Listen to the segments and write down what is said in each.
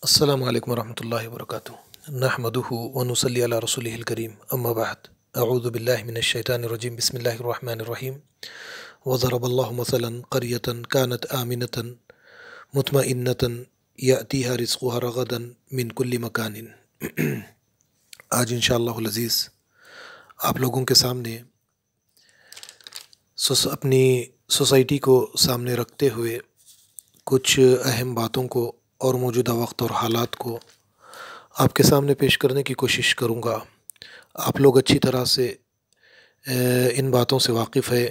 السلام علیکم ورحمۃ اللہ وبرکاتہ نحمدہ ونصلی علی رسولہ الکریم اما بعد اعوذ باللہ من الشیطان الرجیم بسم اللہ الرحمن الرحیم وضرب اللہ مثلا قریۃ کانت آمنۃ مطمئنۃ یأتیہا رزقها رغدا من کل مکان۔ آج انشاءاللہ العزیز آپ لوگوں کے سامنے اپنی سوسائٹی کو سامنے رکھتے ہوئے کچھ اہم باتوں کو اور موجودہ وقت اور حالات کو آپ کے سامنے پیش کرنے کی کوشش کروں گا۔ آپ لوگ اچھی طرح سے ان باتوں سے واقف ہے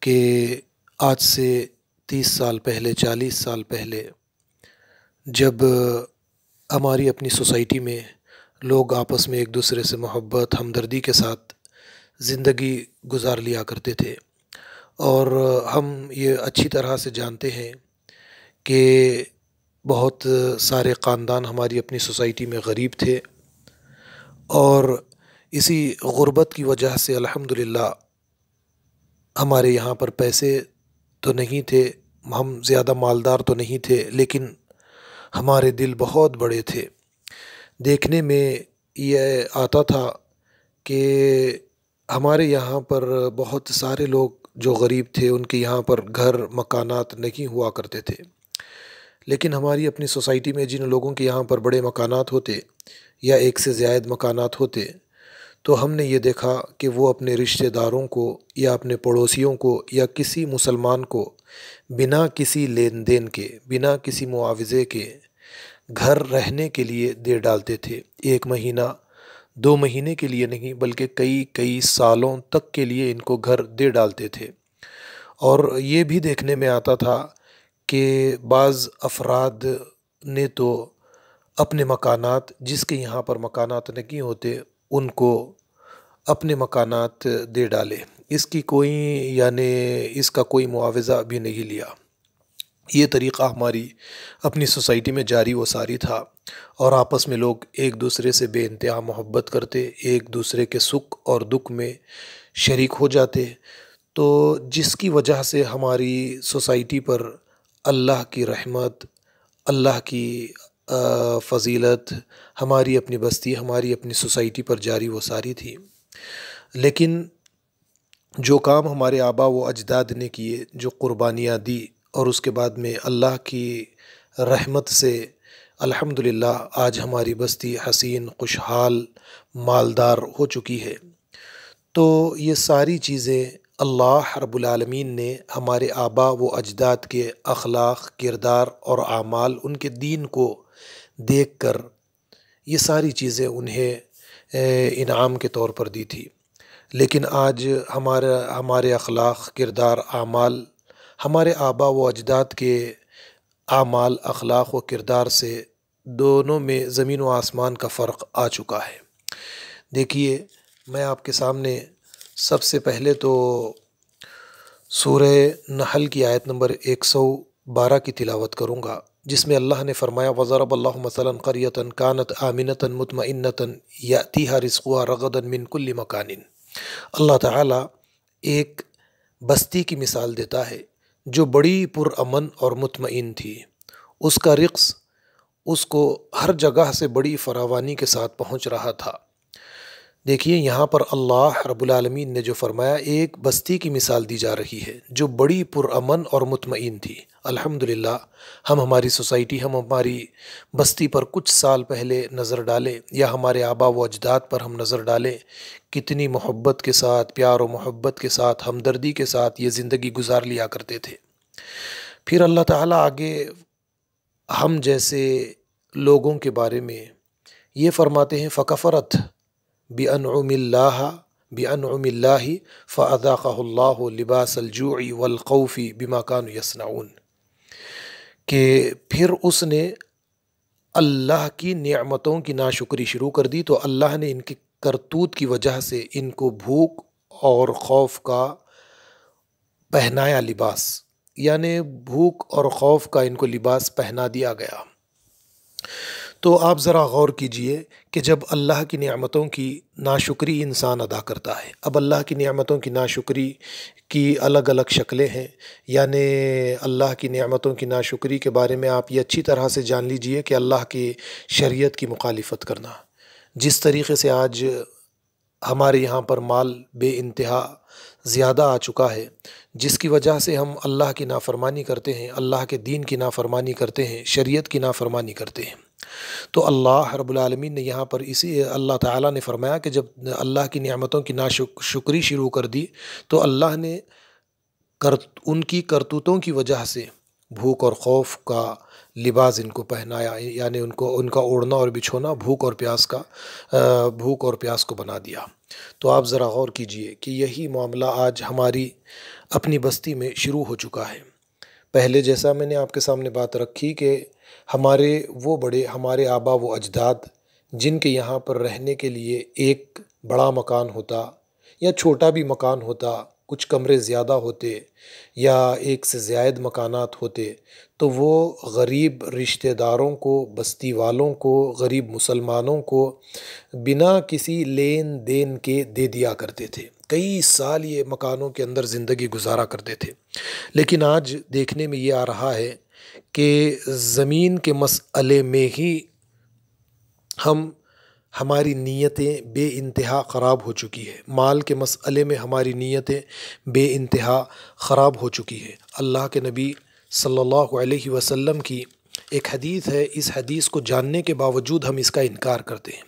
کہ آج سے 30 سال پہلے 40 سال پہلے جب ہماری اپنی سوسائٹی میں لوگ آپس میں ایک دوسرے سے محبت ہمدردی کے ساتھ زندگی گزار لیا کرتے تھے، اور ہم یہ اچھی طرح سے جانتے ہیں کہ بہت سارے خاندان ہماری اپنی سوسائٹی میں غریب تھے، اور اسی غربت کی وجہ سے الحمدللہ ہمارے یہاں پر پیسے تو نہیں تھے، ہم زیادہ مالدار تو نہیں تھے، لیکن ہمارے دل بہت بڑے تھے۔ دیکھنے میں یہ آتا تھا کہ ہمارے یہاں پر بہت سارے لوگ جو غریب تھے ان کے یہاں پر گھر مکانات نہیں ہوا کرتے تھے، لیکن ہماری اپنی سوسائٹی میں جن لوگوں کے یہاں پر بڑے مکانات ہوتے یا ایک سے زائد مکانات ہوتے، تو ہم نے یہ دیکھا کہ وہ اپنے رشتہ داروں کو یا اپنے پڑوسیوں کو یا کسی مسلمان کو بنا کسی لین دین کے، بنا کسی معاوضے کے گھر رہنے کے لیے دے ڈالتے تھے۔ 1 مہینہ 2 مہینے کے لیے نہیں بلکہ کئی سالوں تک کے لیے ان کو گھر دے ڈالتے تھے۔ اور یہ بھی دیکھنے میں آتا تھا کہ بعض افراد نے تو اپنے مکانات، جس کے یہاں پر مکانات نہیں ہوتے، ان کو اپنے مکانات دے ڈالے، اس کا کوئی معاوضہ بھی نہیں لیا۔ یہ طریقہ ہماری اپنی سوسائٹی میں جاری و ساری تھا، اور آپس میں لوگ ایک دوسرے سے بے انتہا محبت کرتے، ایک دوسرے کے سکھ اور دکھ میں شریک ہو جاتے، تو جس کی وجہ سے ہماری سوسائٹی پر اللہ کی رحمت، اللہ کی فضیلت ہماری اپنی بستی، ہماری اپنی سوسائٹی پر جاری و ساری تھی۔ لیکن جو کام ہمارے آبا و اجداد نے کیے، جو قربانیاں دی، اور اس کے بعد میں اللہ کی رحمت سے الحمدللہ آج ہماری بستی حسین، خوشحال، مالدار ہو چکی ہے۔ تو یہ ساری چیزیں اللہ رب العالمین نے ہمارے آبا و اجداد کے اخلاق، کردار اور اعمال، ان کے دین کو دیکھ کر یہ ساری چیزیں انہیں انعام کے طور پر دی تھی۔ لیکن آج ہمارے اخلاق، کردار، اعمال ہمارے آبا و اجداد کے اعمال، اخلاق و کردار سے دونوں میں زمین و آسمان کا فرق آ چکا ہے۔ دیکھیے، میں آپ کے سامنے سب سے پہلے تو سورہ نحل کی آیت نمبر 112 کی تلاوت کروں گا، جس میں اللہ نے فرمایا وَضَرَبَ اللَّهُ مَثَلًا قَرْيَةً كَانَتْ آمِنَةً مُطْمَئِنَّةً يَأْتِيهَا رِزْقُهَا رَغَدًا مِنْ كُلِّ مَكَانٍ۔ اللہ تعالیٰ ایک بستی کی مثال دیتا ہے جو بڑی پرامن اور مطمئن تھی، اس کا رزق اس کو ہر جگہ سے بڑی فراوانی کے ساتھ پہنچ رہا تھا۔ دیکھیے، یہاں پر اللہ رب العالمین نے جو فرمایا، ایک بستی کی مثال دی جا رہی ہے جو بڑی پرامن اور مطمئن تھی۔ الحمدللہ ہم ہماری سوسائٹی، ہم ہماری بستی پر کچھ سال پہلے نظر ڈالیں، یا ہمارے آبا و اجداد پر ہم نظر ڈالیں، کتنی محبت کے ساتھ، پیار و محبت کے ساتھ، ہمدردی کے ساتھ یہ زندگی گزار لیا کرتے تھے۔ پھر اللہ تعالیٰ آگے ہم جیسے لوگوں کے بارے میں یہ فرماتے ہیں فَكَفَرَتْ بِأَنْعُمِ اللَّهِ فَأَذَاقَهُ اللَّهُ لِبَاسَ الْجُوعِ وَالْخَوْفِ بِمَا كَانُوا يَصْنَعُونَ، کہ پھر اس نے اللہ کی نعمتوں کی ناشکری شروع کر دی، تو اللہ نے ان کی کرتوت کی وجہ سے ان کو بھوک اور خوف کا پہنایا لباس، یعنی بھوک اور خوف کا ان کو لباس پہنا دیا گیا۔ تو آپ ذرا غور کیجئے کہ جب اللہ کی نعمتوں کی ناشکری انسان ادا کرتا ہے، اب اللہ کی نعمتوں کی ناشکری کی الگ الگ شکلیں ہیں، یعنی اللہ کی نعمتوں کی ناشکری کے بارے میں آپ یہ اچھی طرح سے جان لیجئے کہ اللہ کی شریعت کی مخالفت کرنا، جس طریقے سے آج ہمارے یہاں پر مال بے انتہا زیادہ آ چکا ہے، جس کی وجہ سے ہم اللہ کی نافرمانی کرتے ہیں، اللہ کے دین کی نافرمانی کرتے ہیں، شریعت کی نافرمانی کرتے ہیں۔ تو اللہ رب العالمین نے یہاں پر اسی اللہ تعالیٰ نے فرمایا کہ جب اللہ کی نعمتوں کی ناشکری شروع کر دی تو اللہ نے ان کی کرتوتوں کی وجہ سے بھوک اور خوف کا لباس ان کو پہنایا، یعنی ان کا اوڑھنا اور بچھونا بھوک اور پیاس کو بنا دیا۔ تو آپ ذرا غور کیجئے کہ یہی معاملہ آج ہماری اپنی بستی میں شروع ہو چکا ہے۔ پہلے جیسا میں نے آپ کے سامنے بات رکھی کہ ہمارے آبا و اجداد جن کے یہاں پر رہنے کے لیے ایک بڑا مکان ہوتا یا چھوٹا بھی مکان ہوتا، کچھ کمرے زیادہ ہوتے یا ایک سے زائد مکانات ہوتے، تو وہ غریب رشتہ داروں کو، بستی والوں کو، غریب مسلمانوں کو بنا کسی لین دین کے دے دیا کرتے تھے۔ کئی سال یہ مکانوں کے اندر زندگی گزارا کرتے تھے، لیکن آج دیکھنے میں یہ آ رہا ہے کہ زمین کے مسئلے میں ہی ہماری نیتیں بے انتہا خراب ہو چکی ہے، مال کے مسئلے میں ہماری نیتیں بے انتہا خراب ہو چکی ہے۔ اللہ کے نبی صلی اللہ علیہ وسلم کی ایک حدیث ہے، اس حدیث کو جاننے کے باوجود ہم اس کا انکار کرتے ہیں۔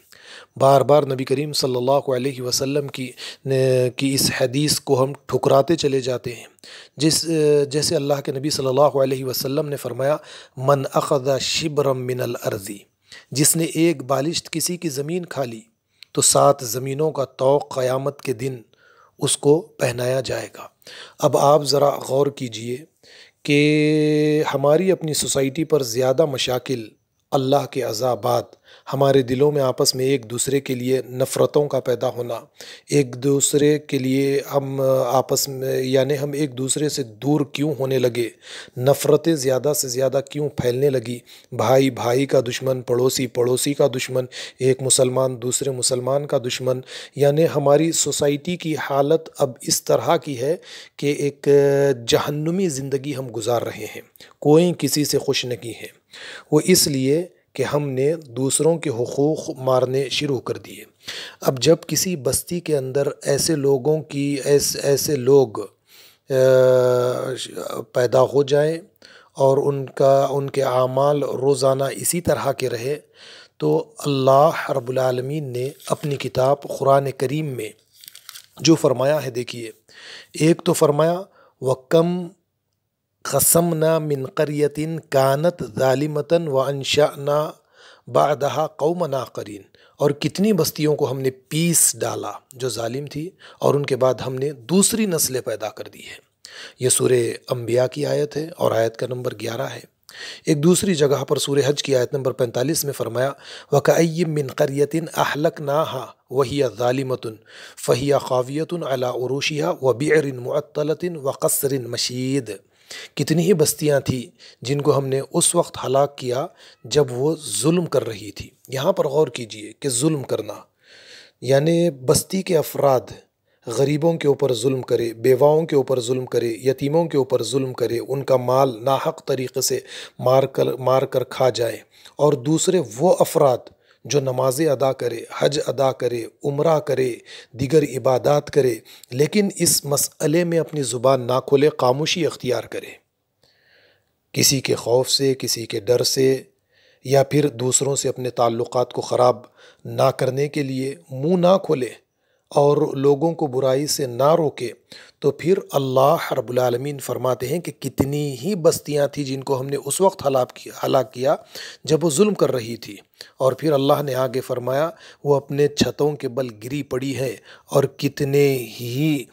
بار بار نبی کریم صلی اللہ علیہ وسلم کی اس حدیث کو ہم ٹھکراتے چلے جاتے ہیں، جیسے اللہ کے نبی صلی اللہ علیہ وسلم نے فرمایا، من اخذ شبرا من الارض، جس نے ایک بالشت کسی کی زمین کھا لی تو 7 زمینوں کا طوق قیامت کے دن اس کو پہنایا جائے گا۔ اب آپ ذرا غور کیجئے کہ ہماری اپنی سوسائٹی پر زیادہ مشاکل، اللہ کے عذابات، ہمارے دلوں میں آپس میں ایک دوسرے کے لیے نفرتوں کا پیدا ہونا، ایک دوسرے کے لیے ہم آپس میں ہم ایک دوسرے سے دور کیوں ہونے لگے، نفرتیں زیادہ سے زیادہ کیوں پھیلنے لگی، بھائی بھائی کا دشمن، پڑوسی پڑوسی کا دشمن، ایک مسلمان دوسرے مسلمان کا دشمن، یعنی ہماری سوسائٹی کی حالت اب اس طرح کی ہے کہ ایک جہنمی زندگی ہم گزار رہے ہیں، کوئی کسی سے خوش نہیں ہے۔ وہ اس لیے کہ ہم نے دوسروں کے حقوق مارنے شروع کر دیے۔ اب جب کسی بستی کے اندر ایسے لوگ پیدا ہو جائیں اور ان کے اعمال روزانہ اسی طرح کے رہے، تو اللہ رب العالمین نے اپنی کتاب قرآن کریم میں جو فرمایا ہے، دیکھیے، ایک تو فرمایا وَكَمْ قَسَمْنَا مِنْ قَرْيَةٍ كَانَتْ ظَالِمَةً وَأَنشَأْنَا بَعْدَهَا قَوْمًا آخَرِينَ، اور کتنی بستیوں کو ہم نے پیس ڈالا جو ظالم تھی، اور ان کے بعد ہم نے دوسری نسلیں پیدا کر دی ہے۔ یہ سورہ انبیاء کی آیت ہے اور آیت کا نمبر 11 ہے۔ ایک دوسری جگہ پر سورہ حج کی آیت نمبر 45 میں فرمایا، وَكَأَيٍّ مِّن قَرْيَةٍ أَهْلَكْنَاهَا وَهِيَ ظَالِمَةٌ فَهِيَ خَاوِيَةٌ عَلَىٰ عُرُوشِهَا وَبِئْرٍ مُّعَطَّلَةٍ وَقَصْرٍ مَّشِيدٍ، کتنی ہی بستیاں تھیں جن کو ہم نے اس وقت ہلاک کیا جب وہ ظلم کر رہی تھی۔ یہاں پر غور کیجئے کہ ظلم کرنا یعنی بستی کے افراد غریبوں کے اوپر ظلم کرے، بیواؤں کے اوپر ظلم کرے، یتیموں کے اوپر ظلم کرے، ان کا مال ناحق طریقے سے مار کر کھا جائے، اور دوسرے وہ افراد جو نمازیں ادا کرے، حج ادا کرے، عمرہ کرے، دیگر عبادات کرے، لیکن اس مسئلے میں اپنی زبان نہ کھولے، خاموشی اختیار کرے، کسی کے خوف سے، کسی کے ڈر سے، یا پھر دوسروں سے اپنے تعلقات کو خراب نہ کرنے کے لیے منہ نہ کھولے اور لوگوں کو برائی سے نہ روکے، تو پھر اللہ رب العالمین فرماتے ہیں کہ کتنی ہی بستیاں تھیں جن کو ہم نے اس وقت ہلاک کیا جب وہ ظلم کر رہی تھی، اور پھر اللہ نے آگے فرمایا وہ اپنے چھتوں کے بل گری پڑی ہیں، اور کتنے ہی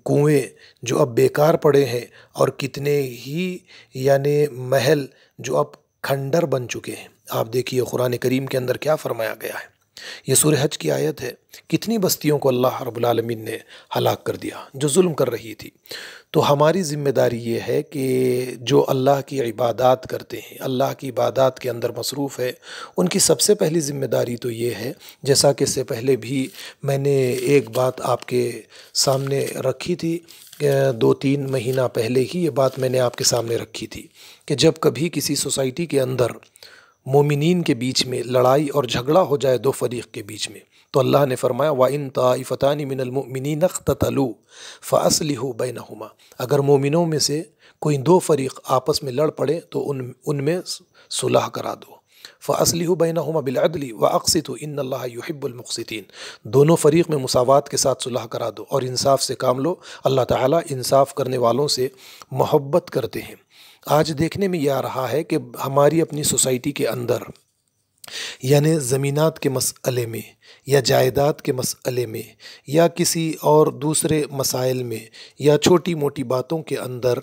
کنویں جو اب بیکار پڑے ہیں، اور کتنے ہی محل جو اب کھنڈر بن چکے ہیں۔ آپ دیکھیے قرآن کریم کے اندر کیا فرمایا گیا ہے۔ یہ سورہ حج کی آیت ہے۔ کتنی بستیوں کو اللہ رب العالمین نے ہلاک کر دیا جو ظلم کر رہی تھی۔ تو ہماری ذمہ داری یہ ہے کہ جو اللہ کی عبادات کرتے ہیں، اللہ کی عبادات کے اندر مصروف ہے، ان کی سب سے پہلی ذمہ داری تو یہ ہے، جیسا کہ اس سے پہلے بھی میں نے ایک بات آپ کے سامنے رکھی تھی، 2-3 مہینہ پہلے ہی یہ بات میں نے آپ کے سامنے رکھی تھی کہ جب کبھی کسی سوسائٹی کے اندر مومنین کے بیچ میں لڑائی اور جھگڑا ہو جائے دو فریق کے بیچ میں، تو اللہ نے فرمایا وَإِن طَائِفَتَانِ مِنَ الْمُؤْمِنِينَ اقْتَتَلُوا فَأَصْلِحُوا بَيْنَهُمَا، اگر مومنوں میں سے کوئی دو فریق آپس میں لڑ پڑے تو ان میں صلح کرا دو۔ فَأَصْلِحُوا بَيْنَهُمَا بِالْعَدْلِ وَأَقْسِطُوا إِنَّ اللَّهَ يُحِبُّ الْمُقْسِطِينَ، دونوں فریق میں مساوات کے ساتھ صلح کرا دو اور انصاف سے کام لو، اللہ تعالیٰ انصاف کرنے والوں سے محبت کرتے ہیں۔ آج دیکھنے میں یہ آ رہا ہے کہ ہماری اپنی سوسائٹی کے اندر، یعنی زمینات کے مسئلے میں یا جائیداد کے مسئلے میں یا کسی اور دوسرے مسائل میں یا چھوٹی موٹی باتوں کے اندر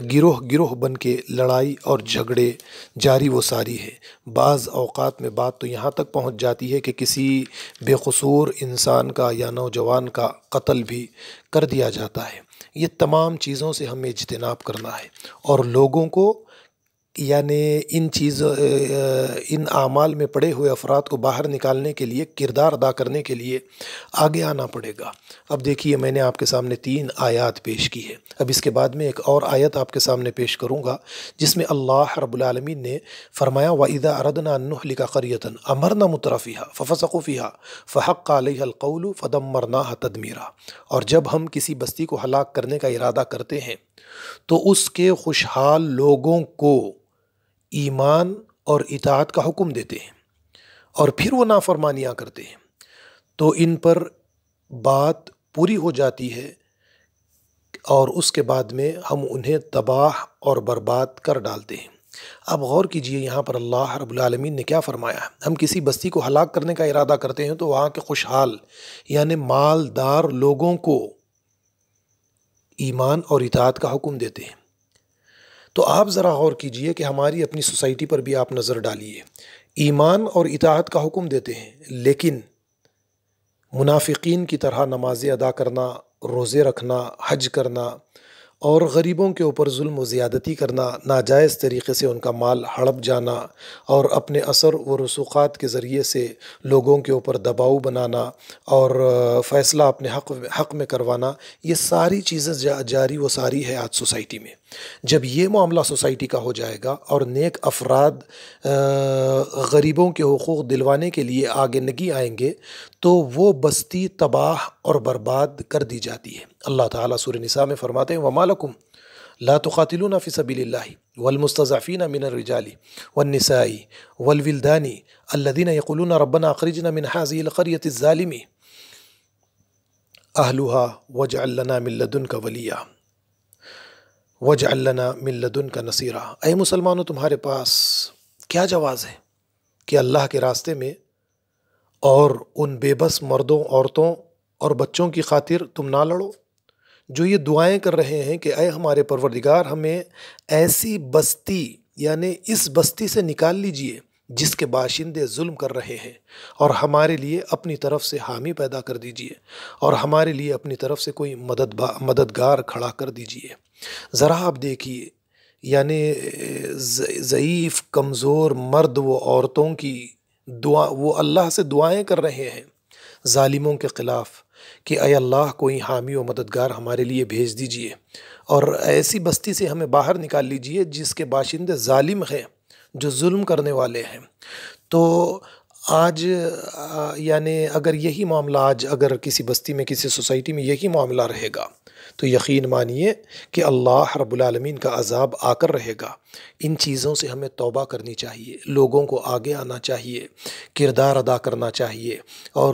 گروہ گروہ بن کے لڑائی اور جھگڑے جاری و ساری ہے۔ بعض اوقات میں بات تو یہاں تک پہنچ جاتی ہے کہ کسی بے قصور انسان کا یا نوجوان کا قتل بھی کر دیا جاتا ہے۔ یہ تمام چیزوں سے ہمیں اجتناب کرنا ہے اور لوگوں کو یعنی ان اعمال میں پڑے ہوئے افراد کو باہر نکالنے کے لیے، کردار ادا کرنے کے لیے آگے آنا پڑے گا۔ اب دیکھیے میں نے آپ کے سامنے 3 آیات پیش کی ہے، اب اس کے بعد میں ایک اور آیت آپ کے سامنے پیش کروں گا جس میں اللہ رب العالمین نے فرمایا وَإِذَا أَرَدْنَا أَن نُّهْلِكَ قَرْيَةً أَمَرْنَا مُتْرَفِيهَا فَفَسَقُوا فِيهَا فَحَقَّ عَلَيْهَا الْقَوْلُ فَدَمَّرْنَاهَا تَدْمِيرًا، اور جب ہم کسی بستی کو ہلاک کرنے کا ارادہ کرتے ہیں تو اس کے خوشحال لوگوں کو ایمان اور اطاعت کا حکم دیتے ہیں اور پھر وہ نافرمانیاں کرتے ہیں تو ان پر بات پوری ہو جاتی ہے اور اس کے بعد میں ہم انہیں تباہ اور برباد کر ڈالتے ہیں۔ اب غور کیجئے یہاں پر اللہ رب العالمین نے کیا فرمایا ہے۔ ہم کسی بستی کو ہلاک کرنے کا ارادہ کرتے ہیں تو وہاں کے خوشحال یعنی مالدار لوگوں کو ایمان اور اطاعت کا حکم دیتے ہیں۔ تو آپ ذرا غور کیجئے کہ ہماری اپنی سوسائٹی پر بھی آپ نظر ڈالیے، ایمان اور اطاعت کا حکم دیتے ہیں لیکن منافقین کی طرح نمازیں ادا کرنا، روزے رکھنا، حج کرنا اور غریبوں کے اوپر ظلم و زیادتی کرنا، ناجائز طریقے سے ان کا مال ہڑپ جانا اور اپنے اثر و رسوخات کے ذریعے سے لوگوں کے اوپر دباؤ بنانا اور فیصلہ اپنے حق میں کروانا، یہ ساری چیزیں جاری و ساری ہے آج سوسائٹی میں۔ جب یہ معاملہ سوسائٹی کا ہو جائے گا اور نیک افراد غریبوں کے حقوق دلوانے کے لیے آگے نہیں آئیں گے تو وہ بستی تباہ اور برباد کر دی جاتی ہے۔ اللہ تعالیٰ سورہ نساء میں فرماتے ہیں وَمَا لَكُمْ لَا تُقَاتِلُونَ فِي سَبِيلِ اللَّهِ وَالْمُسْتَضْعَفِينَ مِنَ الرِّجَالِ وَالنِّسَاءِ وَالْوِلْدَانِ الَّذِينَ يَقُولُونَ رَبَّنَا أَخْرِجْنَا مِنْ هَٰذِهِ الْقَرْيَةِ الظَّالِمِ أَهْلُهَا وَاجْعَل لَّنَا مِن لَّدُنكَ وَلِيًّا وَاجْعَل لَّنَا مِن لَّدُنكَ نَصِيرًا۔ اے مسلمانوں، تمہارے پاس کیا جواز ہے کہ اللہ کے راستے میں اور ان بے بس مردوں، عورتوں اور بچوں کی خاطر تم نہ لڑو جو یہ دعائیں کر رہے ہیں کہ اے ہمارے پروردگار ہمیں ایسی بستی یعنی اس بستی سے نکال لیجئے جس کے باشندے ظلم کر رہے ہیں اور ہمارے لیے اپنی طرف سے حامی پیدا کر دیجئے اور ہمارے لیے اپنی طرف سے کوئی مددگار کھڑا کر دیجئے۔ ذرا آپ دیکھیے یعنی ضعیف کمزور مرد و عورتوں کی دعا، وہ اللہ سے دعائیں کر رہے ہیں ظالموں کے خلاف کہ اے اللہ کوئی حامی و مددگار ہمارے لیے بھیج دیجئے اور ایسی بستی سے ہمیں باہر نکال لیجئے جس کے باشندے ظالم ہیں، جو ظلم کرنے والے ہیں۔ تو آج یعنی اگر یہی معاملہ اگر کسی بستی میں، کسی سوسائٹی میں یہی معاملہ رہے گا تو یقین مانیے کہ اللہ رب العالمین کا عذاب آ کر رہے گا۔ ان چیزوں سے ہمیں توبہ کرنی چاہیے، لوگوں کو آگے آنا چاہیے، کردار ادا کرنا چاہیے اور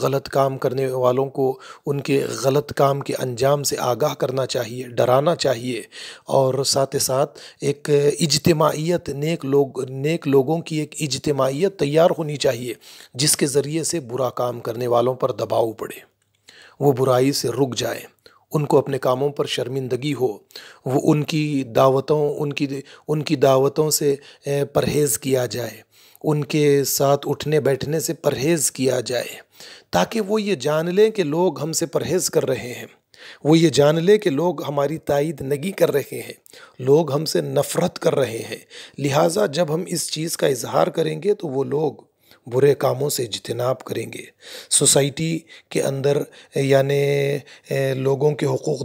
غلط کام کرنے والوں کو ان کے غلط کام کے انجام سے آگاہ کرنا چاہیے، ڈرانا چاہیے اور ساتھ ساتھ ایک اجتماعیت، نیک لوگوں کی ایک اجتماعیت تیار ہونی چاہیے جس کے ذریعے سے برا کام کرنے والوں پر دباؤ پڑے، وہ برائی سے رک جائیں، ان کو اپنے کاموں پر شرمندگی ہو، وہ ان کی دعوتوں سے پرہیز کیا جائے، ان کے ساتھ اٹھنے بیٹھنے سے پرہیز کیا جائے، تاکہ وہ یہ جان لیں کہ لوگ ہم سے پرہیز کر رہے ہیں، وہ یہ جان لے کہ لوگ ہماری تائید نہیں کر رہے ہیں، لوگ ہم سے نفرت کر رہے ہیں۔ لہٰذا جب ہم اس چیز کا اظہار کریں گے تو وہ لوگ برے کاموں سے اجتناب کریں گے۔ سوسائٹی کے اندر یعنی لوگوں کے حقوق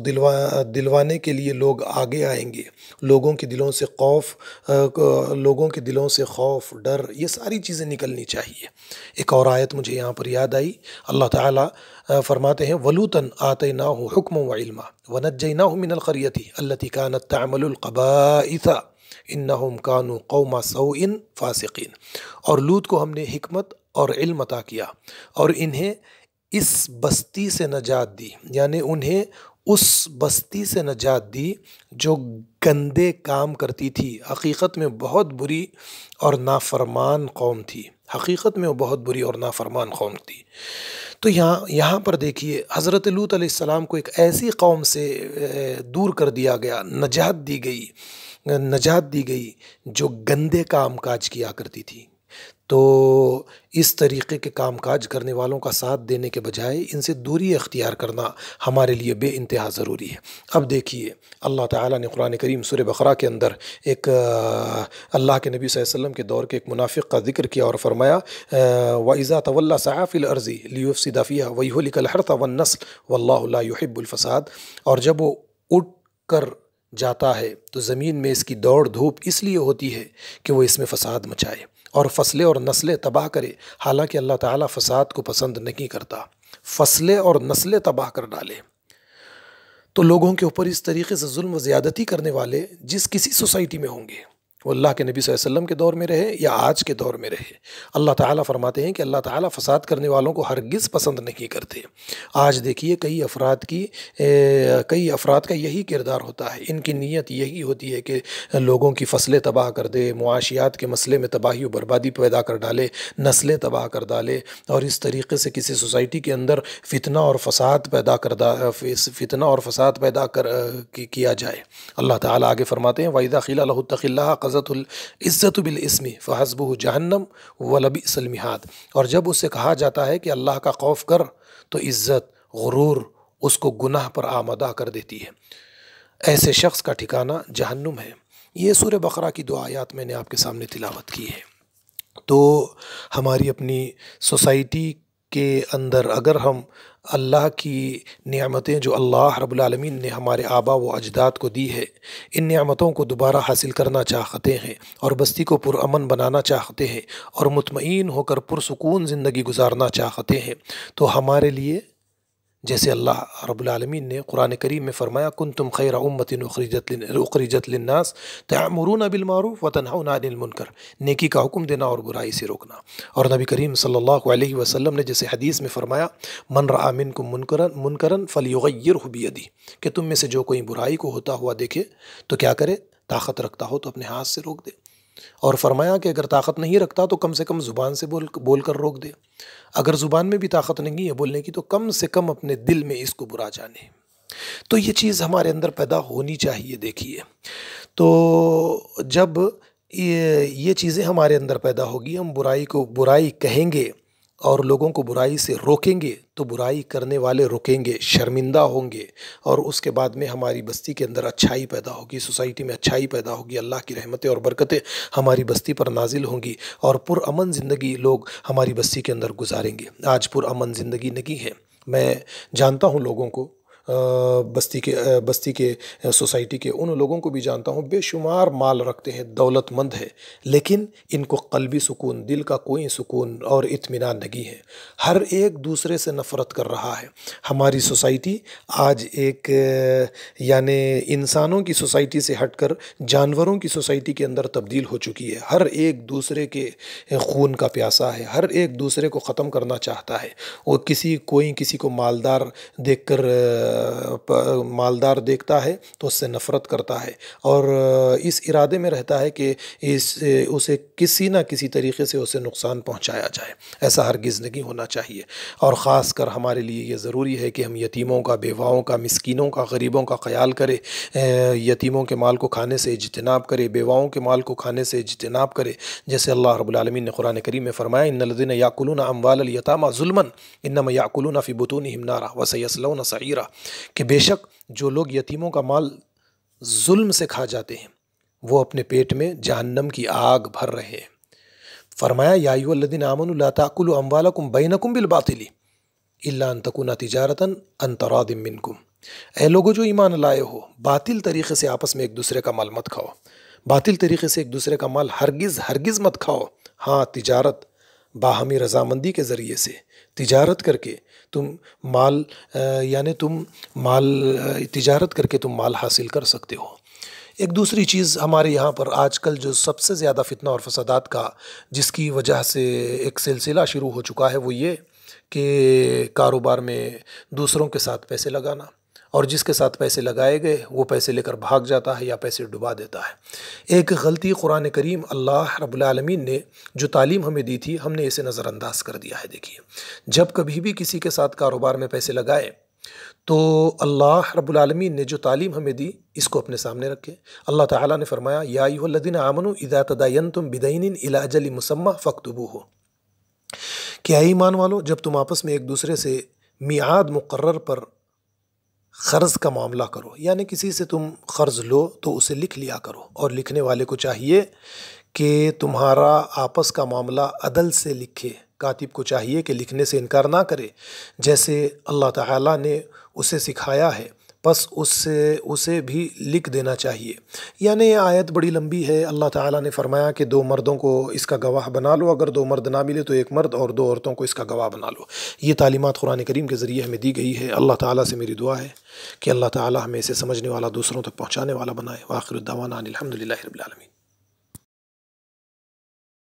دلوانے کے لیے لوگ آگے آئیں گے، لوگوں کے دلوں سے خوف، ڈر، یہ ساری چیزیں نکلنی چاہیے۔ ایک اور آیت مجھے یہاں پر یاد آئی، اللہ تعالیٰ فرماتے ہیں وَلُوطًا آتَيْنَاهُ حُكْمًا وَعِلْمًا وَنَجَّيْنَاهُ مِنَ الْقَرْيَةِ الَّتِي كَانَتْ تَعْمَلُ الْقَبَائِثَ إِنَّهُمْ كَانُوا قَوْمَ سَوْءٍ فَاسِقِينَ۔ اور لوط کو ہم نے حکمت اور علم عطا کیا اور انہیں اس بستی سے نجات دی، یعنی انہیں اس بستی سے نجات دی جو گندے کام کرتی تھی، حقیقت میں بہت بری اور نافرمان قوم تھی، حقیقت میں وہ بہت بری اور نافرمان قوم تھی۔ تو یہاں پر دیکھیے حضرت لوط علیہ السلام کو ایک ایسی قوم سے دور کر دیا گیا، نجات دی گئی جو گندے کام کاج کیا کرتی تھی۔ تو اس طریقے کے کام کاج کرنے والوں کا ساتھ دینے کے بجائے ان سے دوری اختیار کرنا ہمارے لیے بے انتہا ضروری ہے۔ اب دیکھیے اللہ تعالیٰ نے قرآن کریم سورہ بقرہ کے اندر ایک اللہ کے نبی صلی اللہ علیہ وسلم کے دور کے ایک منافق کا ذکر کیا اور فرمایا وَإِذَا تَوَلَّى سَعَىٰ فِي الْأَرْضِ لِيُفْسِدَ فِيهَا وَيُهْلِكَ الْحَرْثَ وَالنَّسْلَ وَاللَّهُ لَا يُحِبُّ الْفَسَادَ۔ اور جب وہ اٹھ کر جاتا ہے تو زمین میں اس کی دوڑ دھوپ اس لیے ہوتی ہے کہ وہ اس میں فساد مچائے اور فصلیں اور نسلیں تباہ کرے، حالانکہ اللہ تعالیٰ فساد کو پسند نہیں کرتا، فصلیں اور نسلیں تباہ کر ڈالے۔ تو لوگوں کے اوپر اس طریقے سے ظلم و زیادتی کرنے والے جس کسی سوسائٹی میں ہوں گے، وہ اللہ کے نبی صلی اللہ علیہ وسلم کے دور میں رہے یا آج کے دور میں رہے، اللہ تعالیٰ فرماتے ہیں کہ اللہ تعالیٰ فساد کرنے والوں کو ہرگز پسند نہیں کرتے۔ آج دیکھیے کئی افراد کا یہی کردار ہوتا ہے، ان کی نیت یہی ہوتی ہے کہ لوگوں کی فصلیں تباہ کر دے، معاشیات کے مسئلے میں تباہی و بربادی پیدا کر ڈالے، نسلیں تباہ کر ڈالے، اور اس طریقے سے کسی سوسائٹی کے اندر فتنہ اور فساد پیدا کیا جائے۔ اللہ تعالیٰ آگے فرماتے ہیں وَإِذَا قِيلَ لَهُ اتَّقِ اللَّهَ أَخَذَتْهُ الْعِزَّةُ بِالْإِثْمِ فَحَسْبُهُ جَهَنَّمُ وَلَبِئْسَ الْمِهَادُ۔ اور جب اس سے کہا جاتا ہے کہ اللہ کا خوف کر تو عزت، غرور اس کو گناہ پر آمادہ کر دیتی ہے، ایسے شخص کا ٹھکانہ جہنم ہے۔ یہ سورہ بقرہ کی دو آیات میں نے آپ کے سامنے تلاوت کی ہے۔ تو ہماری اپنی سوسائٹی کے اندر اگر ہم اللہ کی نعمتیں جو اللہ رب العالمین نے ہمارے آبا و اجداد کو دی ہے، ان نعمتوں کو دوبارہ حاصل کرنا چاہتے ہیں اور بستی کو پرامن بنانا چاہتے ہیں اور مطمئن ہو کر پرسکون زندگی گزارنا چاہتے ہیں، تو ہمارے لیے جیسے اللہ رب العالمین نے قرآن کریم میں فرمایا کنتم خیر امت اخرجت للناس تعمرون بالمعروف وتنہون عن المنکر، نیکی کا حکم دینا اور برائی سے روکنا۔ اور نبی کریم صلی اللہ علیہ وسلم نے جیسے حدیث میں فرمایا من رأى منکم منکرا فلیغیرہ بیدہ، کہ تم میں سے جو کوئی برائی کو ہوتا ہوا دیکھے تو کیا کرے، طاقت رکھتا ہو تو اپنے ہاتھ سے روک دے، اور فرمایا کہ اگر طاقت نہیں رکھتا تو کم سے کم زبان سے بول کر روک دے، اگر زبان میں بھی طاقت نہیں ہے بولنے کی تو کم سے کم اپنے دل میں اس کو برا جانے۔ تو یہ چیز ہمارے اندر پیدا ہونی چاہیے۔ دیکھیے تو جب یہ چیزیں ہمارے اندر پیدا ہوگی، ہم برائی کہیں گے اور لوگوں کو برائی سے روکیں گے تو برائی کرنے والے رکیں گے، شرمندہ ہوں گے، اور اس کے بعد میں ہماری بستی کے اندر اچھائی پیدا ہوگی، سوسائٹی میں اچھائی پیدا ہوگی، اللہ کی رحمتیں اور برکتیں ہماری بستی پر نازل ہوں گی اور پرامن زندگی لوگ ہماری بستی کے اندر گزاریں گے۔ آج پرامن زندگی نہیں ہے۔ میں جانتا ہوں لوگوں کو، بستی کے سوسائٹی کے ان لوگوں کو بھی جانتا ہوں، بے شمار مال رکھتے ہیں، دولت مند ہے، لیکن ان کو قلبی سکون، دل کا کوئی سکون اور اطمینان نہیں ہے، ہر ایک دوسرے سے نفرت کر رہا ہے۔ ہماری سوسائٹی آج ایک یعنی انسانوں کی سوسائٹی سے ہٹ کر جانوروں کی سوسائٹی کے اندر تبدیل ہو چکی ہے، ہر ایک دوسرے کے خون کا پیاسا ہے، ہر ایک دوسرے کو ختم کرنا چاہتا ہے، اور کوئی کسی کو مالدار دیکھ کر مالدار دیکھتا ہے تو اس سے نفرت کرتا ہے، اور اس ارادے میں رہتا ہے کہ اسے کسی نہ کسی طریقے سے اسے نقصان پہنچایا جائے۔ ایسا ہرگز نہیں ہونا چاہیے، اور خاص کر ہمارے لیے یہ ضروری ہے کہ ہم یتیموں کا، بیواؤں کا، مسکینوں کا، غریبوں کا خیال کریں، یتیموں کے مال کو کھانے سے اجتناب کرے، بیواؤں کے مال کو کھانے سے اجتناب کرے، جیسے اللہ رب العالمین نے قرآن کریم میں فرمایا ان الذین یاکلون اموال الیتامی ظلما انما یاکلون فی بطونہم نارا وسیصلون سعیرا، کہ بے شک جو لوگ یتیموں کا مال ظلم سے کھا جاتے ہیں وہ اپنے پیٹ میں جہنم کی آگ بھر رہے ہیں۔ فرمایا یا ایھا الذین آمنوا لا تاکلوا اموالکم بینکم بالباطل الا ان تکون تجارتا عن تراض منکم، اے لوگو جو ایمان لائے ہو، باطل طریقے سے آپس میں ایک دوسرے کا مال مت کھاؤ، باطل طریقے سے ایک دوسرے کا مال ہرگز مت کھاؤ، ہاں تجارت باہمی رضامندی کے ذریعے سے تجارت کر کے تم مال تجارت کر کے تم مال حاصل کر سکتے ہو۔ ایک دوسری چیز ہمارے یہاں پر آج کل جو سب سے زیادہ فتنہ اور فسادات کا جس کی وجہ سے ایک سلسلہ شروع ہو چکا ہے وہ یہ کہ کاروبار میں دوسروں کے ساتھ پیسے لگانا، اور جس کے ساتھ پیسے لگائے گئے وہ پیسے لے کر بھاگ جاتا ہے یا پیسے ڈبا دیتا ہے۔ ایک غلطی قرآن کریم اللہ رب العالمین نے جو تعلیم ہمیں دی تھی ہم نے اسے نظر انداز کر دیا ہے۔ دیکھیے، جب کبھی بھی کسی کے ساتھ کاروبار میں پیسے لگائے تو اللہ رب العالمین نے جو تعلیم ہمیں دی اس کو اپنے سامنے رکھے۔ اللہ تعالیٰ نے فرمایا یا ایھا الذین آمنوا اذا تداینتم بدین الی اجل مسمی فاکتبوہ، کہ اے ایمان والو جب تم آپس میں ایک دوسرے سے میعاد مقرر پر قرض کا معاملہ کرو، یعنی کسی سے تم قرض لو تو اسے لکھ لیا کرو، اور لکھنے والے کو چاہیے کہ تمہارا آپس کا معاملہ عدل سے لکھے، کاتب کو چاہیے کہ لکھنے سے انکار نہ کرے جیسے اللہ تعالیٰ نے اسے سکھایا ہے، بس اسے بھی لکھ دینا چاہیے۔ یعنی یہ آیت بڑی لمبی ہے۔ اللہ تعالیٰ نے فرمایا کہ 2 مردوں کو اس کا گواہ بنا لو، اگر 2 مرد نہ ملے تو 1 مرد اور 2 عورتوں کو اس کا گواہ بنا لو۔ یہ تعلیمات قرآن کریم کے ذریعے ہمیں دی گئی ہے۔ اللہ تعالیٰ سے میری دعا ہے کہ اللہ تعالیٰ ہمیں اسے سمجھنے والا، دوسروں تک پہنچانے والا بنائے۔ وآخر الدعوانا ان الحمد للہ رب العالمین۔